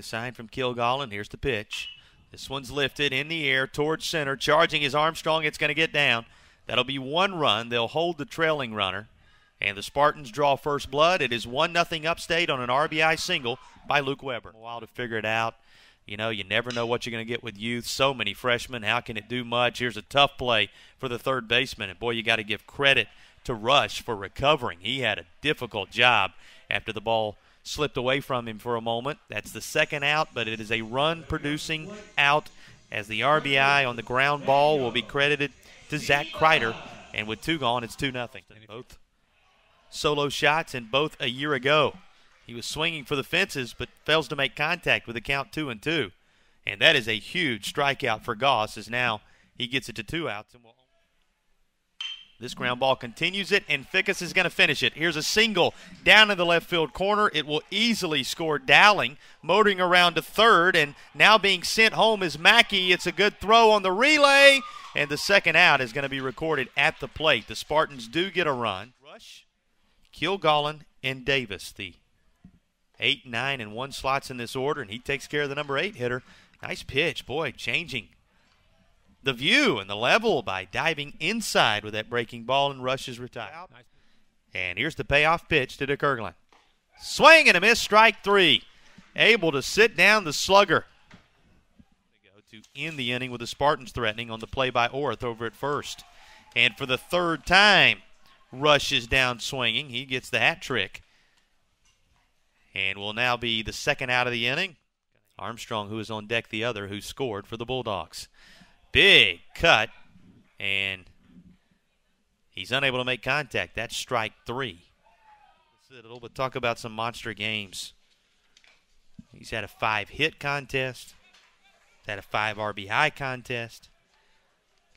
the sign from Kilgallen. Here's the pitch. This one's lifted in the air towards center. Charging is Armstrong. It's going to get down. That'll be one run. They'll hold the trailing runner. And the Spartans draw first blood. It is 1-0 Upstate on an RBI single by Luke Weber. A while to figure it out. You know, you never know what you're going to get with youth. So many freshmen. How can it do much? Here's a tough play for the third baseman. And, boy, you got to give credit to Rush for recovering. He had a difficult job after the ball slipped away from him for a moment. That's the second out, but it is a run-producing out as the RBI on the ground ball will be credited to Zach Kreider. And with 2 gone, it's 2-0. Both solo shots and both a year ago. He was swinging for the fences but fails to make contact with a count 2-2. And that is a huge strikeout for Goss as now he gets it to 2 outs. This ground ball continues it, and Fickus is going to finish it. Here's a single down in the left field corner. It will easily score Dowling, motoring around to third, and now being sent home is Mackey. It's a good throw on the relay, and the second out is going to be recorded at the plate. The Spartans do get a run. Rush, Kilgallen, and Davis, the 8, 9, and 1 slots in this order, and he takes care of the number 8 hitter. Nice pitch, boy, changing the view and the level by diving inside with that breaking ball, and Rush is retired. And here's the payoff pitch to DeKirkland. Swing and a miss, strike 3. Able to sit down the slugger. To end the inning with the Spartans threatening on the play by Orth over at first. And for the third time, Rush is down swinging. He gets the hat trick. And will now be the second out of the inning. Armstrong, who is on deck the other, who scored for the Bulldogs. Big cut, and he's unable to make contact. That's strike 3. We'll talk about some monster games. He's had a 5-hit contest. He's had a 5 RBI contest.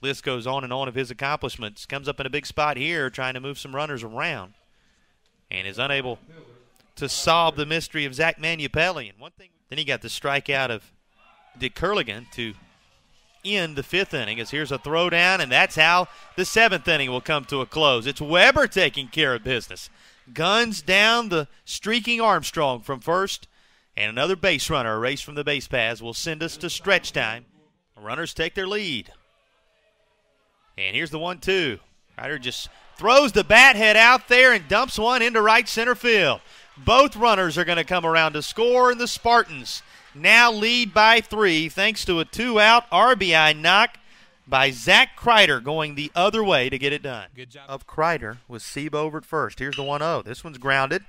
List goes on and on of his accomplishments. Comes up in a big spot here trying to move some runners around and is unable to solve the mystery of Zach Manupelli. And then he got the strikeout of Dick Curligan to end the 5th inning, as here's a throwdown, and that's how the 7th inning will come to a close. It's Weber taking care of business. Guns down the streaking Armstrong from first, and another base runner erased from the base paths will send us to stretch time. The runners take their lead. And here's the 1-2. Ryder just throws the bat head out there and dumps one into right center field. Both runners are going to come around to score, and the Spartans now lead by 3 thanks to a 2-out RBI knock by Zach Kreider going the other way to get it done. Good job of Kreider with Sieba over at first. Here's the 1-0. This one's grounded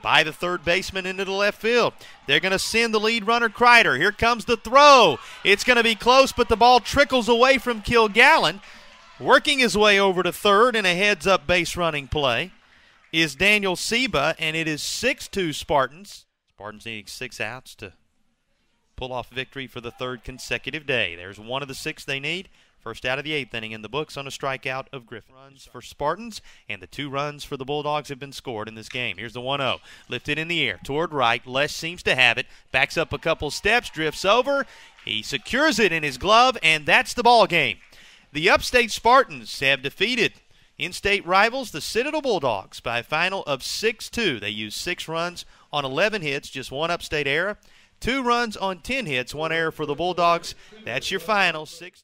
by the third baseman into the left field. They're going to send the lead runner Kreider. Here comes the throw. It's going to be close, but the ball trickles away from Kilgallen. Working his way over to third in a heads-up base running play is Daniel Sieba, and it is 6-2 Spartans. Spartans needing 6 outs to pull off victory for the 3rd consecutive day. There's 1 of the 6 they need. First out of the 8th inning in the books on a strikeout of Griffin. Runs for Spartans, and the 2 runs for the Bulldogs have been scored in this game. Here's the 1-0. Lifted in the air toward right. Lesh seems to have it. Backs up a couple steps, drifts over. He secures it in his glove, and that's the ball game. The Upstate Spartans have defeated in-state rivals, the Citadel Bulldogs, by a final of 6-2. They used 6 runs on 11 hits, just 1 Upstate error. 2 runs on 10 hits, 1 error for the Bulldogs. That's your final. 6